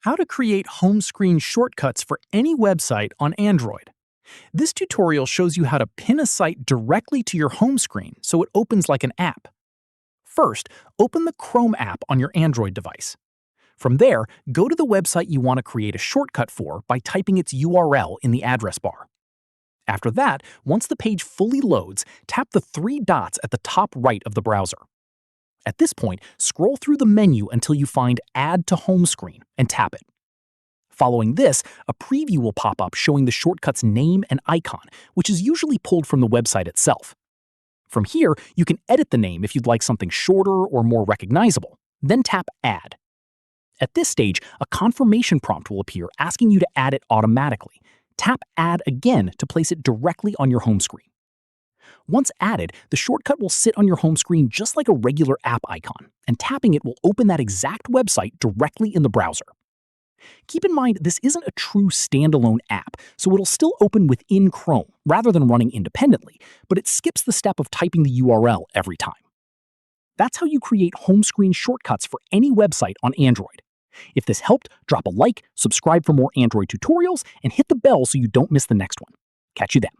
How to create home screen shortcuts for any website on Android. This tutorial shows you how to pin a site directly to your home screen so it opens like an app. First, open the Chrome app on your Android device. From there, go to the website you want to create a shortcut for by typing its URL in the address bar. After that, once the page fully loads, tap the three dots at the top right of the browser. At this point, scroll through the menu until you find Add to Home Screen and tap it. Following this, a preview will pop up showing the shortcut's name and icon, which is usually pulled from the website itself. From here, you can edit the name if you'd like something shorter or more recognizable, then tap Add. At this stage, a confirmation prompt will appear asking you to add it automatically. Tap Add again to place it directly on your home screen. Once added, the shortcut will sit on your home screen just like a regular app icon, and tapping it will open that exact website directly in the browser. Keep in mind this isn't a true standalone app, so it'll still open within Chrome rather than running independently, but it skips the step of typing the URL every time. That's how you create home screen shortcuts for any website on Android. If this helped, drop a like, subscribe for more Android tutorials, and hit the bell so you don't miss the next one. Catch you then.